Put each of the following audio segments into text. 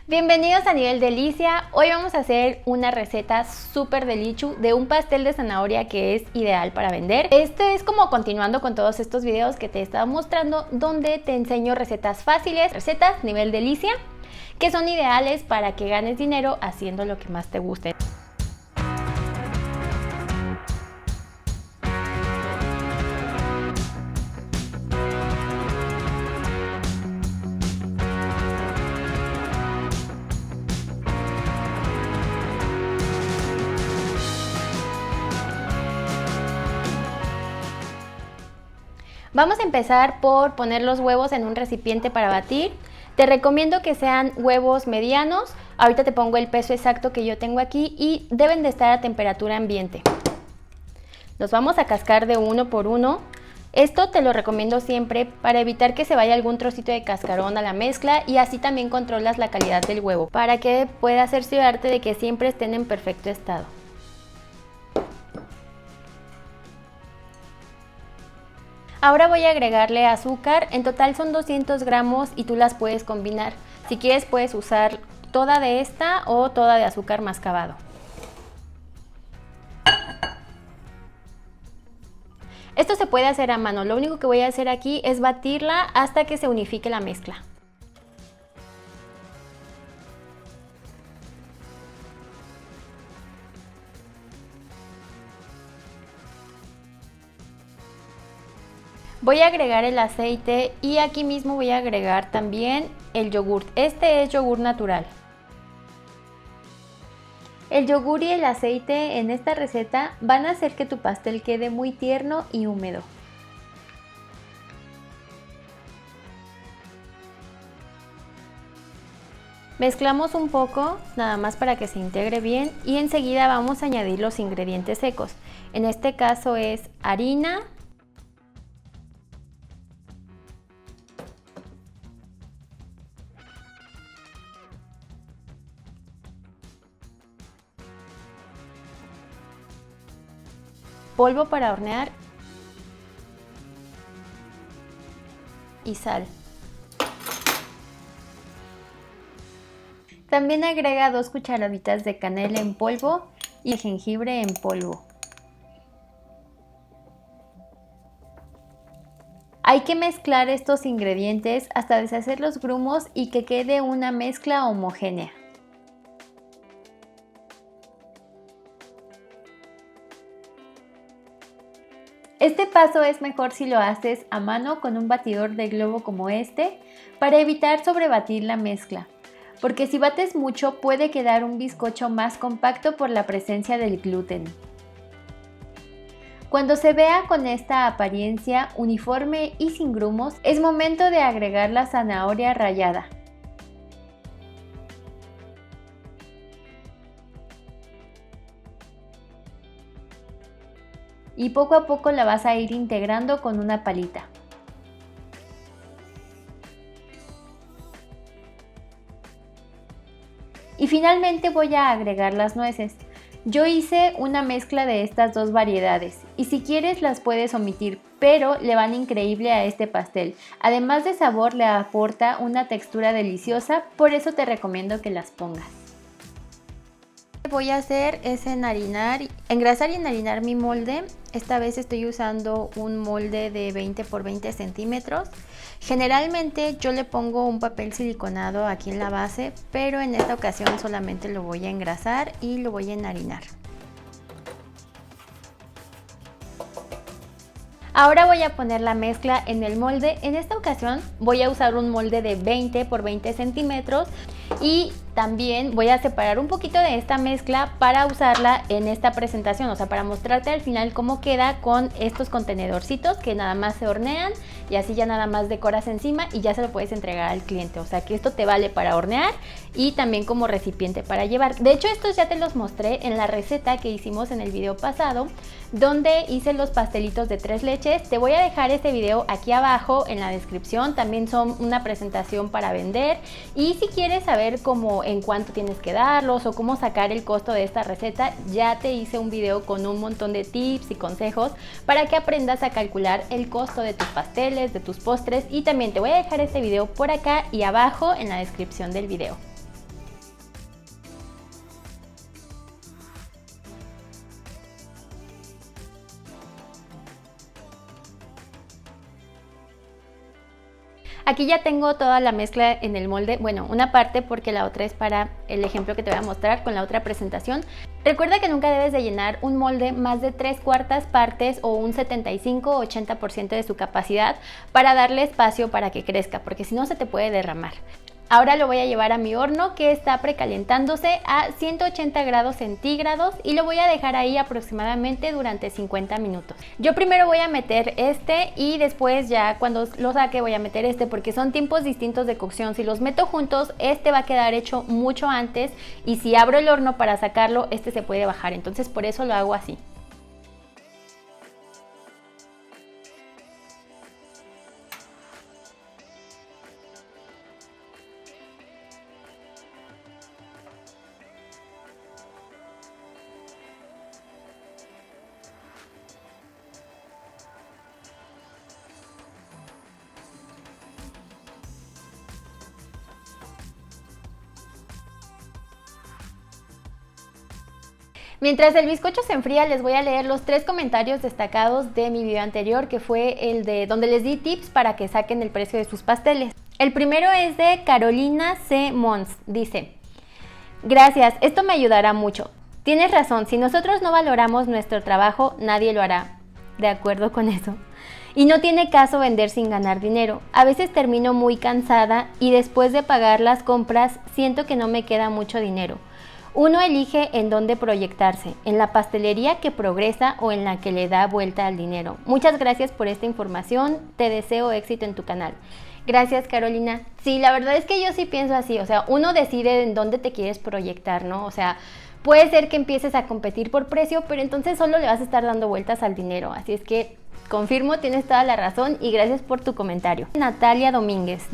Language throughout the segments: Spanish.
Bienvenidos a Nivel Delicia. Hoy vamos a hacer una receta súper delichu de un pastel de zanahoria que es ideal para vender. Este es como continuando con todos estos videos que te he estado mostrando, donde te enseño recetas fáciles, recetas nivel delicia, que son ideales para que ganes dinero haciendo lo que más te guste. Vamos a empezar por poner los huevos en un recipiente para batir. Te recomiendo que sean huevos medianos. Ahorita te pongo el peso exacto que yo tengo aquí y deben de estar a temperatura ambiente. Los vamos a cascar de uno por uno. Esto te lo recomiendo siempre para evitar que se vaya algún trocito de cascarón a la mezcla y así también controlas la calidad del huevo para que puedas cerciorarte de que siempre estén en perfecto estado. Ahora voy a agregarle azúcar, en total son 200 gramos y tú las puedes combinar. Si quieres puedes usar toda de esta o toda de azúcar mascabado. Esto se puede hacer a mano, lo único que voy a hacer aquí es batirla hasta que se unifique la mezcla. Voy a agregar el aceite y aquí mismo voy a agregar también el yogur. Este es yogur natural. El yogur y el aceite en esta receta van a hacer que tu pastel quede muy tierno y húmedo. Mezclamos un poco, nada más para que se integre bien, y enseguida vamos a añadir los ingredientes secos. En este caso es harina, polvo para hornear y sal. También agrega 2 cucharaditas de canela en polvo y jengibre en polvo. Hay que mezclar estos ingredientes hasta deshacer los grumos y que quede una mezcla homogénea. Este paso es mejor si lo haces a mano con un batidor de globo como este, para evitar sobrebatir la mezcla, porque si bates mucho puede quedar un bizcocho más compacto por la presencia del gluten. Cuando se vea con esta apariencia uniforme y sin grumos, es momento de agregar la zanahoria rallada. Y poco a poco la vas a ir integrando con una palita. Y finalmente voy a agregar las nueces. Yo hice una mezcla de estas dos variedades y si quieres las puedes omitir, pero le van increíble a este pastel. Además de sabor le aporta una textura deliciosa, por eso te recomiendo que las pongas. Lo que voy a hacer es engrasar y enharinar mi molde. Esta vez estoy usando un molde de 20 por 20 centímetros. Generalmente yo le pongo un papel siliconado aquí en la base, pero en esta ocasión solamente lo voy a engrasar y lo voy a enharinar. Ahora voy a poner la mezcla en el molde. En esta ocasión voy a usar un molde de 20 por 20 centímetros y también voy a separar un poquito de esta mezcla para usarla en esta presentación, o sea, para mostrarte al final cómo queda con estos contenedorcitos que nada más se hornean y así ya nada más decoras encima y ya se lo puedes entregar al cliente. O sea que esto te vale para hornear y también como recipiente para llevar. De hecho, estos ya te los mostré en la receta que hicimos en el video pasado, donde hice los pastelitos de 3 leches. Te voy a dejar este video aquí abajo en la descripción. También son una presentación para vender y si quieres saber cómo en cuánto tienes que darlos o cómo sacar el costo de esta receta, ya te hice un video con un montón de tips y consejos para que aprendas a calcular el costo de tus pasteles, de tus postres, y también te voy a dejar este video por acá y abajo en la descripción del video. Aquí ya tengo toda la mezcla en el molde, bueno, una parte porque la otra es para el ejemplo que te voy a mostrar con la otra presentación. Recuerda que nunca debes de llenar un molde más de 3/4 partes o un 75 o 80% de su capacidad para darle espacio para que crezca, porque si no se te puede derramar. Ahora lo voy a llevar a mi horno que está precalentándose a 180 grados centígrados y lo voy a dejar ahí aproximadamente durante 50 minutos. Yo primero voy a meter este y después ya cuando lo saque voy a meter este porque son tiempos distintos de cocción. Si los meto juntos, este va a quedar hecho mucho antes y si abro el horno para sacarlo, este se puede bajar. Entonces por eso lo hago así. Mientras el bizcocho se enfría, les voy a leer los 3 comentarios destacados de mi video anterior, que fue el de donde les di tips para que saquen el precio de sus pasteles. El primero es de Carolina C. Mons. Dice: gracias, esto me ayudará mucho. Tienes razón, si nosotros no valoramos nuestro trabajo, nadie lo hará. De acuerdo con eso. Y no tiene caso vender sin ganar dinero. A veces termino muy cansada y después de pagar las compras siento que no me queda mucho dinero. Uno elige en dónde proyectarse, en la pastelería que progresa o en la que le da vuelta al dinero. Muchas gracias por esta información, te deseo éxito en tu canal. Gracias, Carolina. Sí, la verdad es que yo sí pienso así, o sea, uno decide en dónde te quieres proyectar, ¿no? O sea, puede ser que empieces a competir por precio, pero entonces solo le vas a estar dando vueltas al dinero, así es que confirmo, tienes toda la razón y gracias por tu comentario. Natalia Domínguez.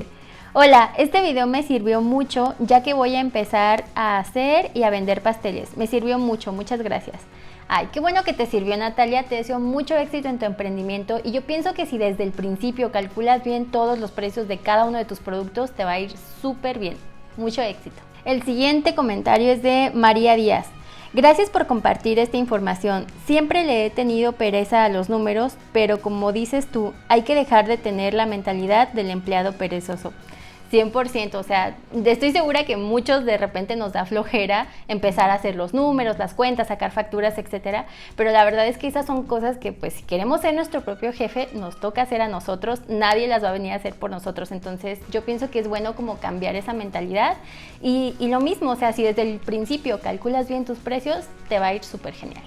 Hola, este video me sirvió mucho ya que voy a empezar a hacer y a vender pasteles. Me sirvió mucho, muchas gracias. Ay, qué bueno que te sirvió, Natalia, te deseo mucho éxito en tu emprendimiento y yo pienso que si desde el principio calculas bien todos los precios de cada uno de tus productos, te va a ir súper bien. Mucho éxito. El siguiente comentario es de María Díaz. Gracias por compartir esta información. Siempre le he tenido pereza a los números, pero como dices tú, hay que dejar de tener la mentalidad del empleado perezoso. 100%, o sea, estoy segura que muchos de repente nos da flojera empezar a hacer los números, las cuentas, sacar facturas, etcétera, pero la verdad es que esas son cosas que pues si queremos ser nuestro propio jefe, nos toca hacer a nosotros, nadie las va a venir a hacer por nosotros, entonces yo pienso que es bueno como cambiar esa mentalidad y lo mismo, o sea, si desde el principio calculas bien tus precios, te va a ir súper genial.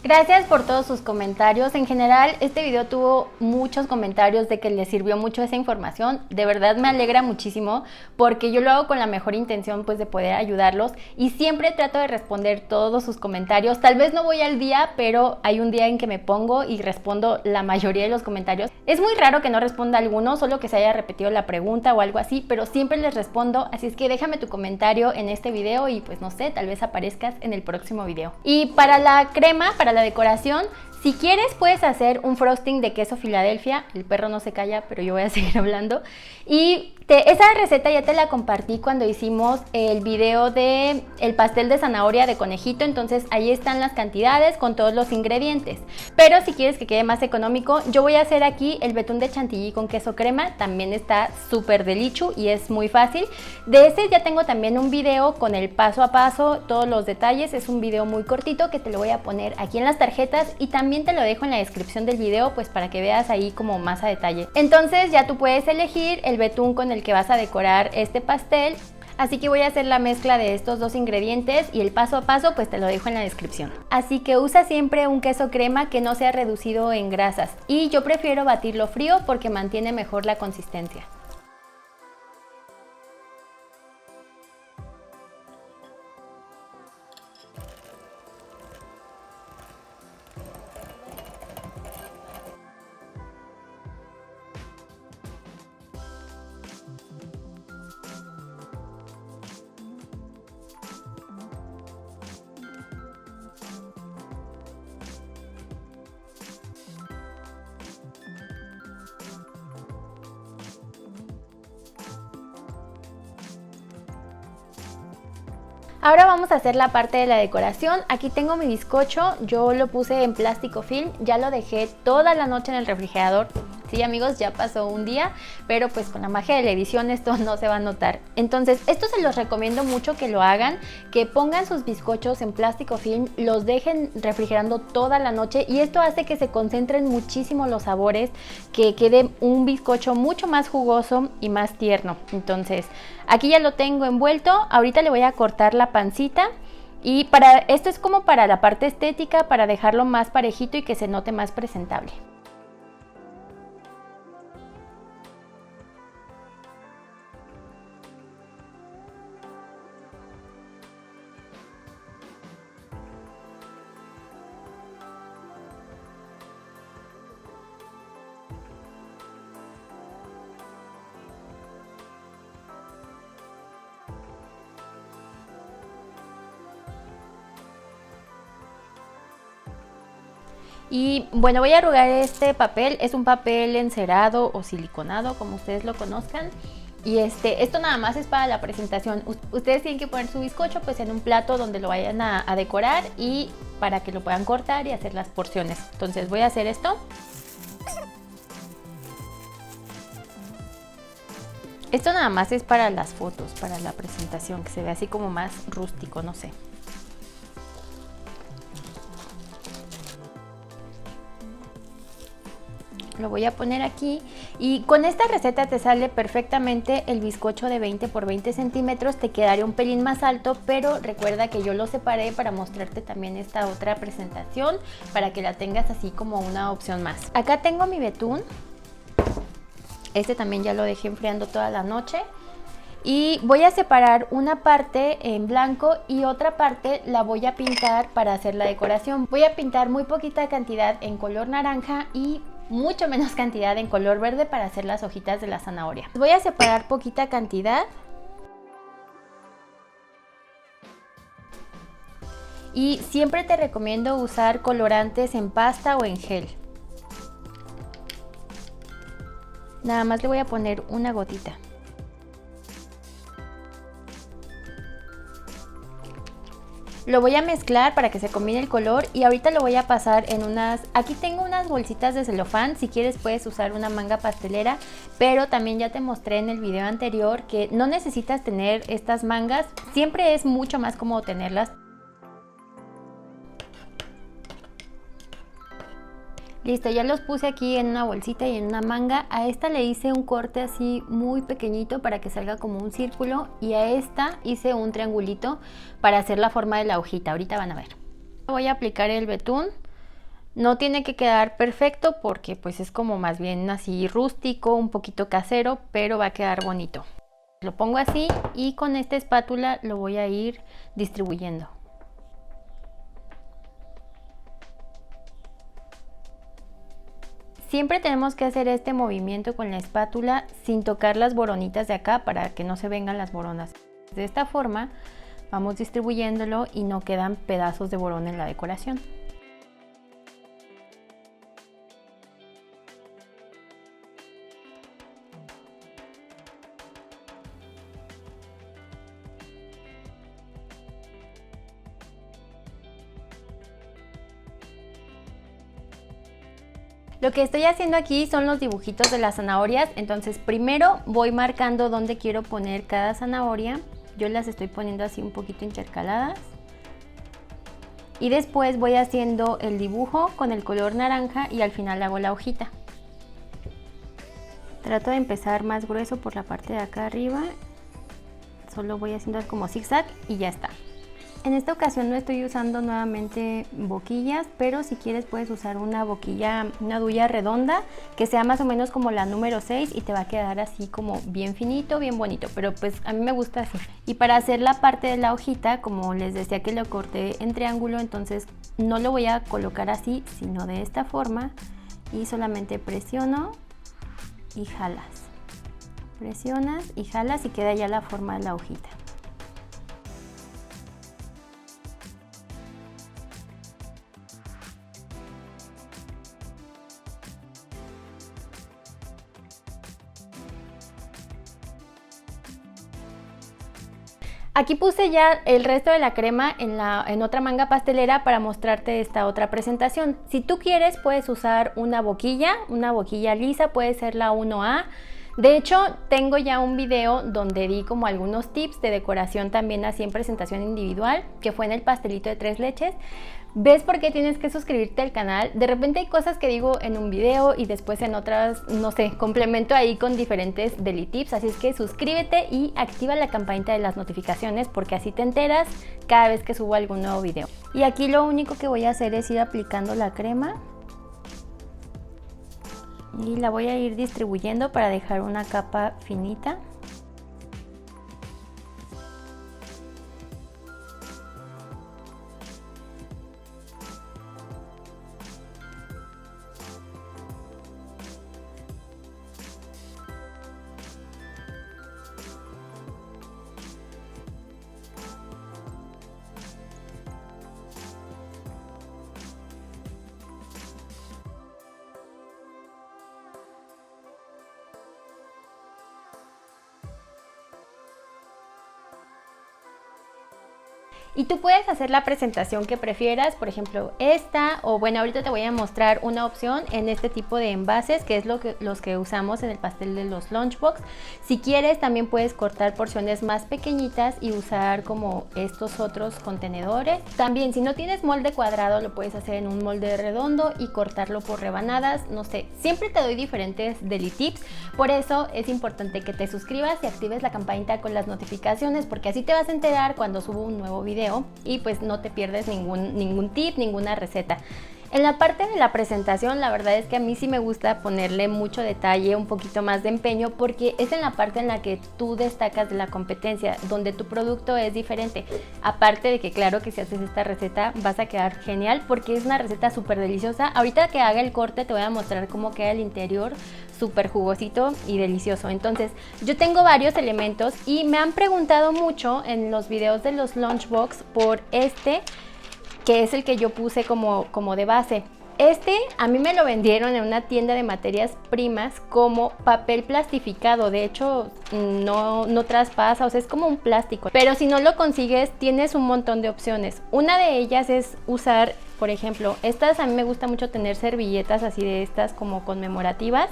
Gracias por todos sus comentarios. En general, este video tuvo muchos comentarios de que les sirvió mucho esa información. De verdad me alegra muchísimo porque yo lo hago con la mejor intención pues de poder ayudarlos y siempre trato de responder todos sus comentarios. Tal vez no voy al día, pero hay un día en que me pongo y respondo la mayoría de los comentarios. Es muy raro que no responda alguno, solo que se haya repetido la pregunta o algo así, pero siempre les respondo, así es que déjame tu comentario en este video y pues no sé, tal vez aparezcas en el próximo video. Y para la crema, para la decoración, si quieres puedes hacer un frosting de queso Filadelfia, el perro no se calla pero yo voy a seguir hablando, y esa receta ya te la compartí cuando hicimos el video de el pastel de zanahoria de conejito, entonces ahí están las cantidades con todos los ingredientes, pero si quieres que quede más económico, yo voy a hacer aquí el betún de chantilly con queso crema, también está súper delichu y es muy fácil. De ese ya tengo también un video con el paso a paso, todos los detalles, es un video muy cortito que te lo voy a poner aquí en las tarjetas y también te lo dejo en la descripción del video pues para que veas ahí como más a detalle. Entonces ya tú puedes elegir el betún con el que vas a decorar este pastel, así que voy a hacer la mezcla de estos dos ingredientes y el paso a paso pues te lo dejo en la descripción. Así que usa siempre un queso crema que no sea reducido en grasas y yo prefiero batirlo frío porque mantiene mejor la consistencia. Ahora vamos a hacer la parte de la decoración. Aquí tengo mi bizcocho, yo lo puse en plástico film, ya lo dejé toda la noche en el refrigerador. Sí, amigos, ya pasó un día, pero pues con la magia de la edición esto no se va a notar. Entonces, esto se los recomiendo mucho que lo hagan, que pongan sus bizcochos en plástico film, los dejen refrigerando toda la noche y esto hace que se concentren muchísimo los sabores, que quede un bizcocho mucho más jugoso y más tierno. Entonces, aquí ya lo tengo envuelto, ahorita le voy a cortar la pancita. Y esto es como para la parte estética, para dejarlo más parejito y que se note más presentable. Y bueno, voy a arrugar este papel, es un papel encerado o siliconado, como ustedes lo conozcan. Y esto nada más es para la presentación. Ustedes tienen que poner su bizcocho pues en un plato donde lo vayan a decorar y para que lo puedan cortar y hacer las porciones. Entonces voy a hacer esto. Esto nada más es para las fotos, para la presentación, que se ve así como más rústico, no sé. Lo voy a poner aquí y con esta receta te sale perfectamente el bizcocho de 20 por 20 centímetros, te quedaría un pelín más alto, pero recuerda que yo lo separé para mostrarte también esta otra presentación, para que la tengas así como una opción más. Acá tengo mi betún, este también ya lo dejé enfriando toda la noche. Y voy a separar una parte en blanco y otra parte la voy a pintar para hacer la decoración. Voy a pintar muy poquita cantidad en color naranja y mucho menos cantidad en color verde para hacer las hojitas de la zanahoria. Voy a separar poquita cantidad. Y siempre te recomiendo usar colorantes en pasta o en gel. Nada más le voy a poner una gotita. Lo voy a mezclar para que se combine el color y ahorita lo voy a pasar en aquí tengo unas bolsitas de celofán, si quieres puedes usar una manga pastelera, pero también ya te mostré en el video anterior que no necesitas tener estas mangas, siempre es mucho más cómodo tenerlas. Listo, ya los puse aquí en una bolsita y en una manga. A esta le hice un corte así muy pequeñito para que salga como un círculo y a esta hice un triangulito para hacer la forma de la hojita. Ahorita van a ver. Voy a aplicar el betún. No tiene que quedar perfecto porque pues es como más bien así rústico, un poquito casero, pero va a quedar bonito. Lo pongo así y con esta espátula lo voy a ir distribuyendo. Siempre tenemos que hacer este movimiento con la espátula sin tocar las boronitas de acá para que no se vengan las boronas. De esta forma vamos distribuyéndolo y no quedan pedazos de borón en la decoración. Lo que estoy haciendo aquí son los dibujitos de las zanahorias, entonces primero voy marcando dónde quiero poner cada zanahoria. Yo las estoy poniendo así un poquito intercaladas. Y después voy haciendo el dibujo con el color naranja y al final hago la hojita. Trato de empezar más grueso por la parte de acá arriba. Solo voy haciendo como zigzag y ya está. En esta ocasión no estoy usando nuevamente boquillas, pero si quieres puedes usar una boquilla, una duya redonda que sea más o menos como la número 6 y te va a quedar así como bien finito, bien bonito, pero pues a mí me gusta así. Y para hacer la parte de la hojita, como les decía que lo corté en triángulo, entonces no lo voy a colocar así, sino de esta forma y solamente presiono y jalas. Presionas y jalas y queda ya la forma de la hojita. Aquí puse ya el resto de la crema en otra manga pastelera para mostrarte esta otra presentación. Si tú quieres puedes usar una boquilla lisa, puede ser la 1A. De hecho, tengo ya un video donde di como algunos tips de decoración también así en presentación individual, que fue en el pastelito de 3 leches. ¿Ves por qué tienes que suscribirte al canal? De repente hay cosas que digo en un video y después en otras, no sé, complemento ahí con diferentes deli tips. Así es que suscríbete y activa la campanita de las notificaciones porque así te enteras cada vez que subo algún nuevo video. Y aquí lo único que voy a hacer es ir aplicando la crema. Y la voy a ir distribuyendo para dejar una capa finita. Y tú puedes hacer la presentación que prefieras, por ejemplo esta, o bueno, ahorita te voy a mostrar una opción en este tipo de envases, que es los que usamos en el pastel de los Lunchbox. Si quieres también puedes cortar porciones más pequeñitas y usar como estos otros contenedores. También si no tienes molde cuadrado lo puedes hacer en un molde redondo y cortarlo por rebanadas, no sé, siempre te doy diferentes deli tips, por eso es importante que te suscribas y actives la campanita con las notificaciones porque así te vas a enterar cuando subo un nuevo video y pues no te pierdes ningún tip, ninguna receta. En la parte de la presentación, la verdad es que a mí sí me gusta ponerle mucho detalle, un poquito más de empeño, porque es en la parte en la que tú destacas de la competencia, donde tu producto es diferente. Aparte de que claro que si haces esta receta vas a quedar genial, porque es una receta súper deliciosa. Ahorita que haga el corte te voy a mostrar cómo queda el interior, súper jugosito y delicioso. Entonces, yo tengo varios elementos y me han preguntado mucho en los videos de los Lunchbox por este, que es el que yo puse como de base. Este a mí me lo vendieron en una tienda de materias primas como papel plastificado, de hecho no traspasa, o sea es como un plástico, pero si no lo consigues tienes un montón de opciones. Una de ellas es usar, por ejemplo, estas, a mí me gusta mucho tener servilletas así de estas como conmemorativas.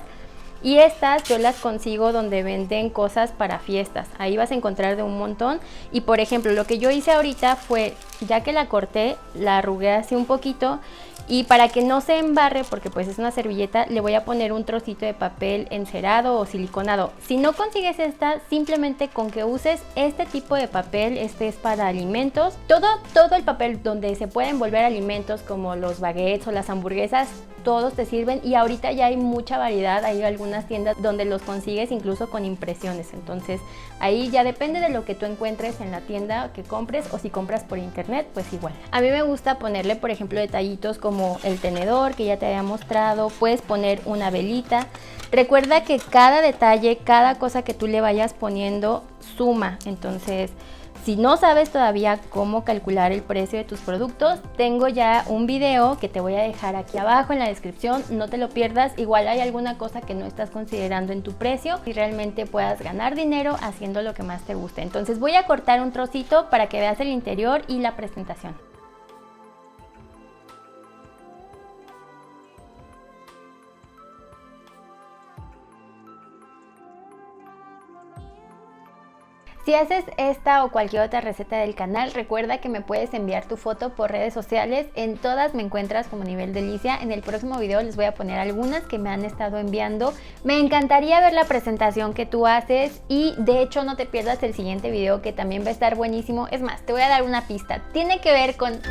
Y estas yo las consigo donde venden cosas para fiestas, ahí vas a encontrar de un montón. Y por ejemplo lo que yo hice ahorita fue, ya que la corté, la arrugué así un poquito y para que no se embarre, porque pues es una servilleta, le voy a poner un trocito de papel encerado o siliconado. Si no consigues esta, simplemente con que uses este tipo de papel, este es para alimentos, todo el papel donde se pueden envolver alimentos como los baguettes o las hamburguesas, todos te sirven y ahorita ya hay mucha variedad, hay algunas tiendas donde los consigues incluso con impresiones, entonces ahí ya depende de lo que tú encuentres en la tienda que compres o si compras por internet, pues igual. A mí me gusta ponerle por ejemplo detallitos como el tenedor que ya te había mostrado, puedes poner una velita. Recuerda que cada detalle, cada cosa que tú le vayas poniendo suma, entonces si no sabes todavía cómo calcular el precio de tus productos, tengo ya un video que te voy a dejar aquí abajo en la descripción, no te lo pierdas. Igual hay alguna cosa que no estás considerando en tu precio y realmente puedas ganar dinero haciendo lo que más te guste. Entonces voy a cortar un trocito para que veas el interior y la presentación. Si haces esta o cualquier otra receta del canal, recuerda que me puedes enviar tu foto por redes sociales. En todas me encuentras como Nivel Delicia. En el próximo video les voy a poner algunas que me han estado enviando. Me encantaría ver la presentación que tú haces y de hecho no te pierdas el siguiente video que también va a estar buenísimo. Es más, te voy a dar una pista. Tiene que ver con